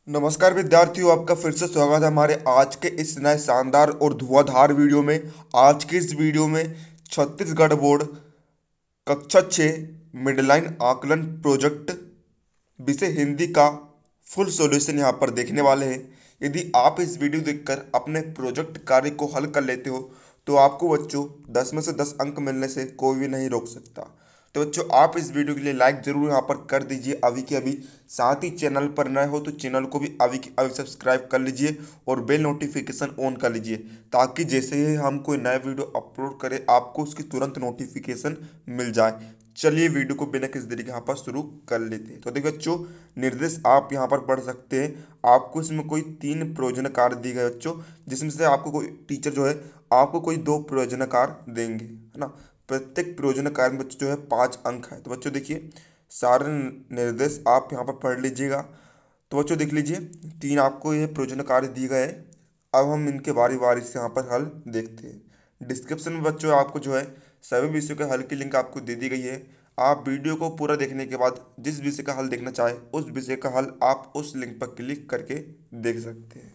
नमस्कार विद्यार्थियों, आपका फिर से स्वागत है हमारे आज के इस नए शानदार और धुआंधार वीडियो में। आज के इस वीडियो में छत्तीसगढ़ बोर्ड कक्षा 6 मिडलाइन आकलन प्रोजेक्ट विषय हिंदी का फुल सॉल्यूशन यहाँ पर देखने वाले हैं। यदि आप इस वीडियो देखकर अपने प्रोजेक्ट कार्य को हल कर लेते हो तो आपको बच्चों 10 में से 10 अंक मिलने से कोई भी नहीं रोक सकता। तो बच्चों, आप इस वीडियो के लिए लाइक जरूर यहाँ पर कर दीजिए अभी के अभी। साथ ही चैनल पर नए हो तो चैनल को भी अभी के अभी सब्सक्राइब कर लीजिए और बेल नोटिफिकेशन ऑन कर लीजिए, ताकि जैसे ही हम कोई नया वीडियो अपलोड करें आपको उसकी तुरंत नोटिफिकेशन मिल जाए। चलिए वीडियो को बिना किसी देरी के यहाँ पर शुरू कर लेते हैं। तो देखिए बच्चों, निर्देश आप यहाँ पर पढ़ सकते हैं। आपको इसमें कोई 3 प्रयोजन कार्य दिए गए बच्चों, जिसमें से आपको कोई टीचर जो है आपको कोई 2 प्रयोजन कार्य देंगे, है ना। प्रत्येक प्रयोजन कार्य में बच्चों जो है 5 अंक है। तो बच्चों देखिए, सारे निर्देश आप यहाँ पर पढ़ लीजिएगा। तो बच्चों देख लीजिए, 3 आपको ये प्रयोजन कार्य दिए गए हैं। अब हम इनके बारी बारी से यहाँ पर हल देखते हैं। डिस्क्रिप्शन में बच्चों आपको जो है सभी विषयों के हल की लिंक आपको दे दी गई है। आप वीडियो को पूरा देखने के बाद जिस विषय का हल देखना चाहे उस विषय का हल आप उस लिंक पर क्लिक करके देख सकते हैं।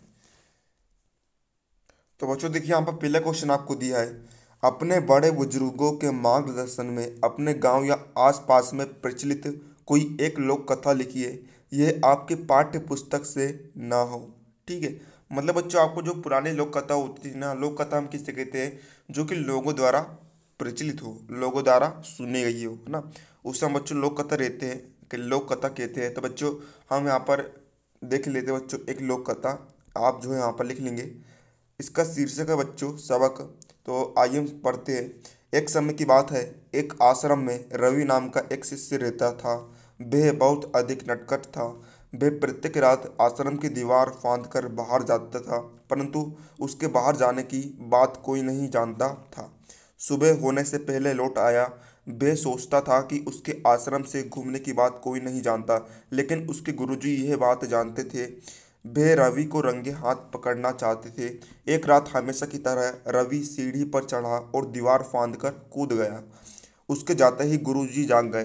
तो बच्चों देखिए, यहाँ पर पहला क्वेश्चन आपको दिया है, अपने बड़े बुजुर्गों के मार्गदर्शन में अपने गांव या आसपास में प्रचलित कोई एक लोक कथा लिखिए। यह आपके पाठ्य पुस्तक से ना हो। ठीक है, मतलब बच्चों आपको जो पुरानी लोक कथा होती थी ना, लोक कथा हम किससे कहते हैं, जो कि लोगों द्वारा प्रचलित हो, लोगों द्वारा सुनी गई हो, है ना, उससे हम बच्चों लोक कथा रहते हैं कि लोक कथा कहते हैं। तो बच्चों हम यहाँ पर देख लेते हैं बच्चों एक लोक कथा। आप जो है यहाँ पर लिख लेंगे। इसका शीर्षक है बच्चों सबक। तो आइए हम पढ़ते हैं। एक समय की बात है, एक आश्रम में रवि नाम का एक शिष्य रहता था। वह बहुत अधिक नटखट था। वह प्रत्येक रात आश्रम की दीवार फांद कर बाहर जाता था, परंतु उसके बाहर जाने की बात कोई नहीं जानता था। सुबह होने से पहले लौट आया। वह सोचता था कि उसके आश्रम से घूमने की बात कोई नहीं जानता, लेकिन उसके गुरुजी यह बात जानते थे। वे रवि को रंगे हाथ पकड़ना चाहते थे। एक रात हमेशा की तरह रवि सीढ़ी पर चढ़ा और दीवार फांद कर कूद गया। उसके जाते ही गुरुजी जाग गए।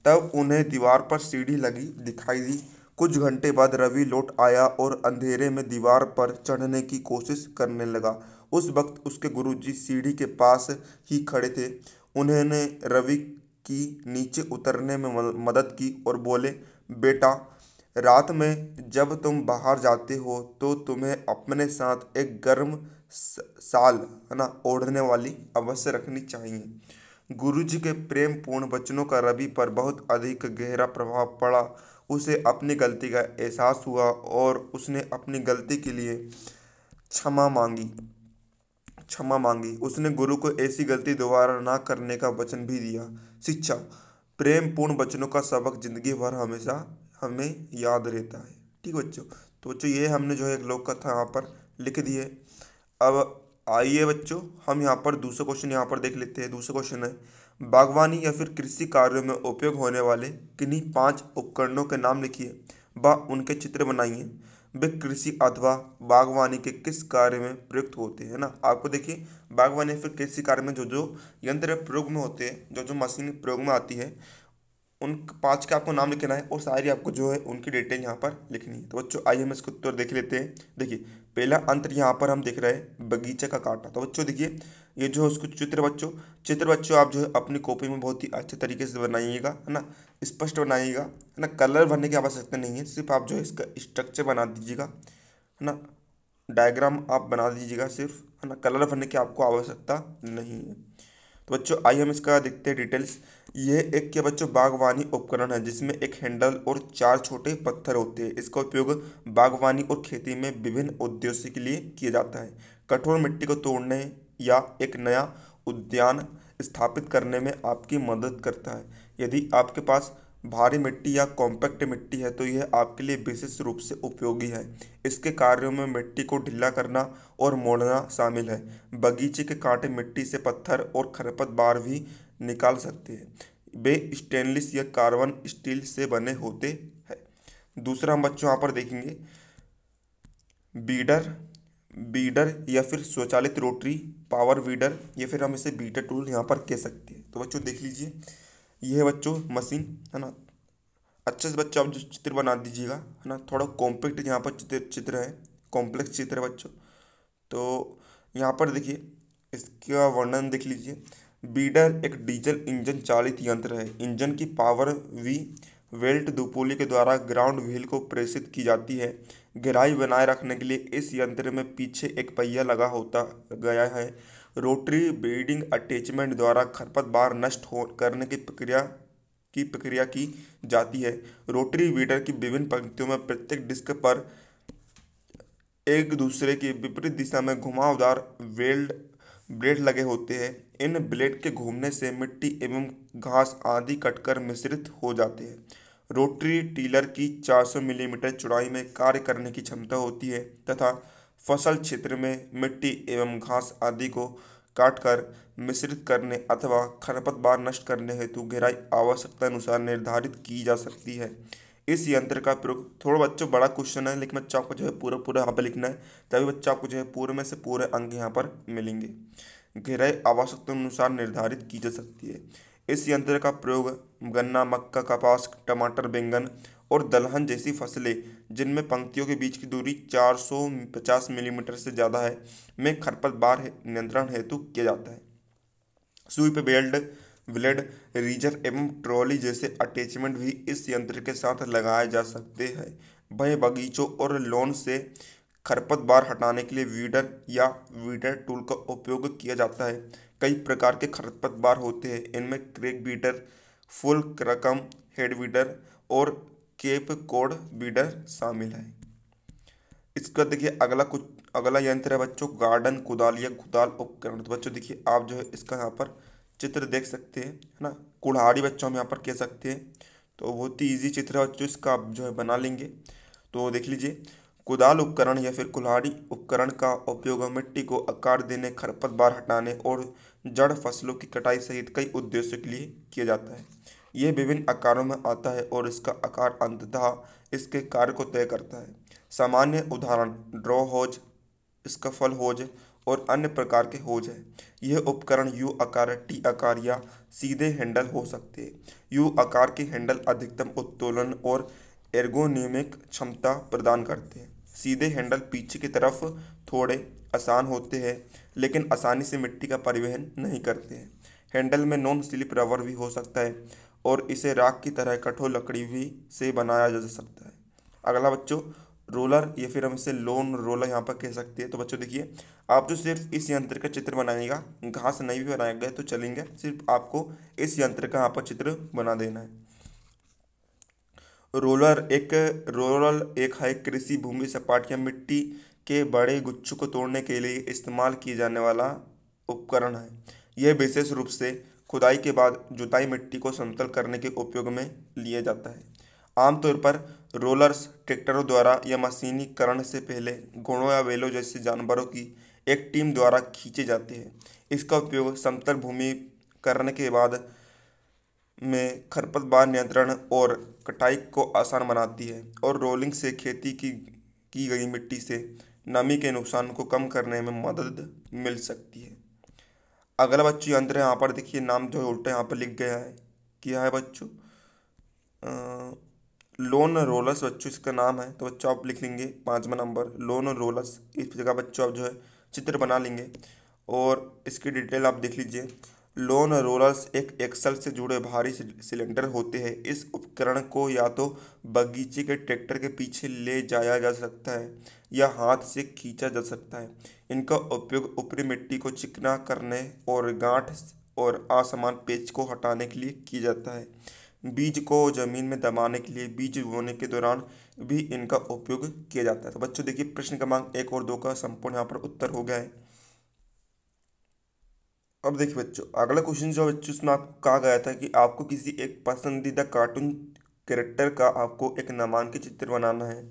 तब उन्हें दीवार पर सीढ़ी लगी दिखाई दी। कुछ घंटे बाद रवि लौट आया और अंधेरे में दीवार पर चढ़ने की कोशिश करने लगा। उस वक्त उसके गुरुजी सीढ़ी के पास ही खड़े थे। उन्होंने रवि की नीचे उतरने में मदद की और बोले, बेटा, रात में जब तुम बाहर जाते हो तो तुम्हें अपने साथ एक गर्म शाल, है ना, ओढ़ने वाली अवश्य रखनी चाहिए। गुरुजी के प्रेम पूर्ण वचनों का रवि पर बहुत अधिक गहरा प्रभाव पड़ा। उसे अपनी गलती का एहसास हुआ और उसने अपनी गलती के लिए क्षमा मांगी क्षमा मांगी। उसने गुरु को ऐसी गलती दोबारा ना करने का वचन भी दिया। शिक्षा, प्रेम पूर्ण वचनों का सबक जिंदगी भर हमेशा हमें याद रहता है। ठीक बच्चों, तो बच्चों ये हमने जो है एक लोक कथा यहाँ पर लिख दी है। अब आइए बच्चों, हम यहाँ पर दूसरा क्वेश्चन यहाँ पर देख लेते हैं। दूसरा क्वेश्चन है, बागवानी या फिर कृषि कार्यों में उपयोग होने वाले किन्हीं 5 उपकरणों के नाम लिखिए व उनके चित्र बनाइए। वे कृषि अथवा बागवानी के किस कार्य में प्रयुक्त होते हैं, ना। आपको देखिए, बागवानी या फिर कृषि कार्य में जो जो यंत्र प्रयोग में होते हैं, जो जो मशीन प्रयोग में आती है, उन 5 के आपको नाम लिखना है और सारी आपको जो है उनकी डिटेल यहाँ पर लिखनी है। तो बच्चों आइए हम इसको उत्तर देख लेते हैं। देखिए, पहला अंतर यहाँ पर हम देख रहे हैं बगीचे का कांटा। तो बच्चों देखिए, ये जो है उसको चित्र बच्चों आप जो है अपनी कॉपी में बहुत ही अच्छे तरीके से बनाइएगा, है ना, स्पष्ट बनाइएगा, है ना। कलर भरने की आवश्यकता नहीं है, सिर्फ आप जो है इसका स्ट्रक्चर बना दीजिएगा, है ना, डायग्राम आप बना दीजिएगा सिर्फ, है ना। कलर भरने की आपको आवश्यकता नहीं है। तो बच्चों आइए हम इसका देखते हैं डिटेल्स। ये एक के बच्चों बागवानी उपकरण है जिसमें एक हैंडल और 4 छोटे पत्थर होते हैं। इसका उपयोग बागवानी और खेती में विभिन्न उद्देश्य के लिए किया जाता है। कठोर मिट्टी को तोड़ने या एक नया उद्यान स्थापित करने में आपकी मदद करता है। यदि आपके पास भारी मिट्टी या कॉम्पैक्ट मिट्टी है तो यह आपके लिए विशेष रूप से उपयोगी है। इसके कार्यों में मिट्टी को ढीला करना और मोड़ना शामिल है। बगीचे के कांटे मिट्टी से पत्थर और खरपतवार भी निकाल सकते हैं। वे स्टेनलेस या कार्बन स्टील से बने होते हैं। दूसरा हम बच्चों यहाँ पर देखेंगे, बीडर बीडर या फिर स्वचालित रोटरी पावर वीडर, या फिर हम इसे बीटर टूल यहाँ पर कह सकते हैं। तो बच्चों देख लीजिए, ये है बच्चों मशीन, है ना। अच्छे से बच्चों आप जो चित्र बना दीजिएगा, है ना। थोड़ा कॉम्पैक्ट यहाँ पर चित्र चित्र है, कॉम्प्लेक्स चित्र है बच्चों। तो यहाँ पर देखिए इसका वर्णन देख लीजिए। बीडर एक डीजल इंजन चालित यंत्र है। इंजन की पावर वी वेल्ट दुपोली के द्वारा ग्राउंड व्हील को प्रेषित की जाती है। गहराई बनाए रखने के लिए इस यंत्र में पीछे एक पहिया लगा होता गया है। रोटरी ब्रीडिंग अटैचमेंट द्वारा खरपतवार नष्ट हो करने की प्रक्रिया की जाती है। रोटरी वीडर की विभिन्न पंक्तियों में प्रत्येक डिस्क पर एक दूसरे के विपरीत दिशा में घुमावदार वेल्ड ब्लेड लगे होते हैं। इन ब्लेड के घूमने से मिट्टी एवं घास आदि कटकर मिश्रित हो जाते हैं। रोटरी टीलर की 400 मिलीमीटर चौड़ाई में कार्य करने की क्षमता होती है तथा फसल क्षेत्र में मिट्टी एवं घास आदि को काटकर मिश्रित करने अथवा खरपतवार नष्ट करने हेतु गहराई आवश्यकता अनुसार निर्धारित की जा सकती है। इस यंत्र का प्रयोग थोड़ा बच्चों बड़ा क्वेश्चन है, लेकिन बच्चों आपको जो है पूरा पूरा यहाँ पर लिखना है, तभी बच्चों आपको जो है पूरे में से पूरे अंक यहाँ पर मिलेंगे। गहराई आवश्यकता अनुसार निर्धारित की जा सकती है। इस यंत्र का प्रयोग गन्ना, मक्का, कपास, टमाटर, बैंगन और दलहन जैसी फसलें जिनमें पंक्तियों के बीच की दूरी 450 मिलीमीटर से ज़्यादा है में खरपतवार नियंत्रण हेतु किया जाता है। सुई पे बेल्ट, ब्लेड, रीजर एवं ट्रॉली जैसे अटैचमेंट भी इस यंत्र के साथ लगाए जा सकते हैं। वहीं बगीचों और लॉन से खरपतवार हटाने के लिए वीडर या वीडर टूल का उपयोग किया जाता है। कई प्रकार के खरपतवार होते हैं, इनमें crack weeder, fulcrum head weeder और केप कोड वीडर शामिल है। इसका देखिए अगला यंत्र है बच्चों गार्डन कुदाल या कुदाल उपकरण। तो बच्चों देखिए आप जो है इसका यहाँ पर चित्र देख सकते हैं, है ना। कुल्हाड़ी बच्चों हम यहाँ पर कह सकते हैं। तो बहुत ही ईजी चित्र है बच्चों, इसका आप जो है बना लेंगे। तो देख लीजिए, कुदाल उपकरण या फिर कुल्हाड़ी उपकरण का उपयोग मिट्टी को आकार देने, खरपतवार हटाने और जड़ फसलों की कटाई सहित कई उद्देश्यों के लिए किया जाता है। यह विभिन्न आकारों में आता है और इसका आकार अंततः इसके कार्य को तय करता है। सामान्य उदाहरण ड्रॉ होज, स्कफल होज और अन्य प्रकार के होज है। यह उपकरण यू आकार, टी आकार या सीधे हैंडल हो सकते हैं। यू आकार के हैंडल अधिकतम उत्तोलन और एर्गोनोमिक क्षमता प्रदान करते हैं। सीधे हैंडल पीछे की तरफ थोड़े आसान होते हैं लेकिन आसानी से मिट्टी का परिवहन नहीं करते हैं। हैंडल में नॉन स्लिप रबर भी हो सकता है और इसे राख की तरह कठोर लकड़ी भी से बनाया जा सकता है। अगला बच्चों रोलर या फिर हम इसे लोन रोलर यहाँ पर कह सकते हैं। तो बच्चों देखिए आप जो सिर्फ इस यंत्र का चित्र बनाइएगा, घास नहीं भी बनाएगा तो चलेंगे, सिर्फ आपको इस यंत्र का यहाँ पर चित्र बना देना है। रोलर एक है कृषि भूमि सपाट या मिट्टी के बड़े गुच्छों को तोड़ने के लिए इस्तेमाल किए जाने वाला उपकरण है। यह विशेष रूप से खुदाई के बाद जुताई मिट्टी को समतल करने के उपयोग में लिया जाता है। आमतौर पर रोलर्स ट्रैक्टरों द्वारा या मशीनीकरण से पहले घोड़ों या बैलों जैसे जानवरों की एक टीम द्वारा खींचे जाते हैं। इसका उपयोग समतल भूमि करने के बाद में खरपतवार नियंत्रण और कटाई को आसान बनाती है और रोलिंग से खेती की गई मिट्टी से नमी के नुकसान को कम करने में मदद मिल सकती है। अगला बच्चों यंत्र है, यहाँ पर देखिए नाम जो है उल्टा यहाँ पर लिख गया है, क्या है बच्चों, लोन रोलर्स बच्चों इसका नाम है। तो बच्चों आप लिख लेंगे 5वां नंबर लोन रोलर्स। इस जगह बच्चों आप जो है चित्र बना लेंगे और इसकी डिटेल आप देख लीजिए। लोन रोलर्स एक एक्सल से जुड़े भारी सिलेंडर होते हैं। इस उपकरण को या तो बगीचे के ट्रैक्टर के पीछे ले जाया जा सकता है या हाथ से खींचा जा सकता है। इनका उपयोग ऊपरी मिट्टी को चिकना करने और गांठ और असमान पेच को हटाने के लिए किया जाता है। बीज को जमीन में दबाने के लिए बीज बोने के दौरान भी इनका उपयोग किया जाता है। तो बच्चों देखिए प्रश्न क्रमांक 1 और 2 का संपूर्ण यहाँ पर उत्तर हो गया है। अब देखिए बच्चों अगला क्वेश्चन जो बच्चों इसमें आपको कहा गया था कि आपको किसी एक पसंदीदा कार्टून कैरेक्टर का आपको एक नामांकित चित्र बनाना है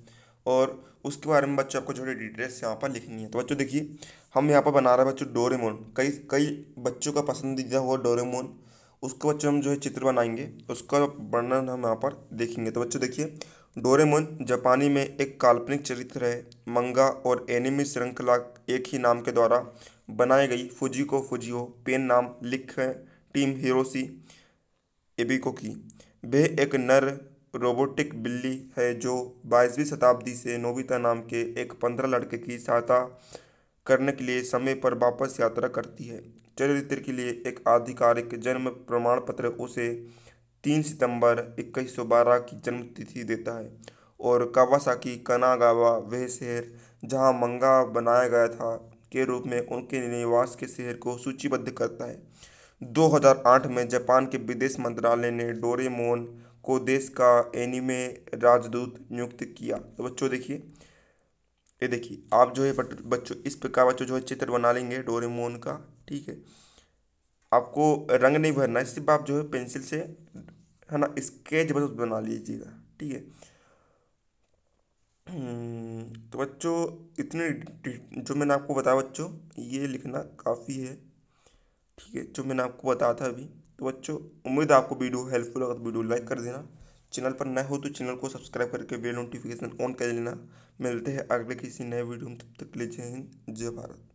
और उसके बारे में बच्चों आपको थोड़ी डिटेल्स यहाँ पर लिखनी है। तो बच्चों देखिए हम यहाँ पर बना रहे हैं बच्चों डोरेमोन। कई कई बच्चों का पसंदीदा हुआ डोरेमोन, उसका बच्चों हम जो है चित्र बनाएंगे, उसका वर्णन हम यहाँ पर देखेंगे। तो बच्चों देखिए डोरेमोन जापानी में एक काल्पनिक चरित्र है। मंगा और एनिमे श्रृंखला एक ही नाम के द्वारा बनाई गई फुजिको फुजियो पेन नाम लिख टीम हिरोशी एबिको की। वे एक नर रोबोटिक बिल्ली है जो 22वीं शताब्दी से नोबिता नाम के एक 15 लड़के की सहायता करने के लिए समय पर वापस यात्रा करती है। चरित्र के लिए एक आधिकारिक जन्म प्रमाण पत्र उसे 3 सितंबर 2112 की जन्म तिथि देता है और कावासाकी कनागावा वह शहर जहां मंगा बनाया गया था के रूप में उनके निवास के शहर को सूचीबद्ध करता है। 2008 में जापान के विदेश मंत्रालय ने डोरेमोन को देश का एनीमे राजदूत नियुक्त किया। तो बच्चों देखिए, ये देखिए आप जो है बच्चों इस प्रकार बच्चों जो है चित्र बना लेंगे डोरेमोन का। ठीक है, आपको रंग नहीं भरना है, सिर्फ आप जो है पेंसिल से है ना स्केच बस बना लीजिएगा। ठीक है। तो बच्चों इतने जो मैंने आपको बताया बच्चों, ये लिखना काफ़ी है। ठीक है, जो मैंने आपको बताया था अभी। तो बच्चों उम्मीद है आपको वीडियो हेल्पफुल लगा, तो वीडियो लाइक कर देना। चैनल पर नए हो तो चैनल को सब्सक्राइब करके बेल नोटिफिकेशन ऑन कर लेना। मिलते हैं अगले किसी नए वीडियो में, तब तक के लिए जय हिंद जय भारत।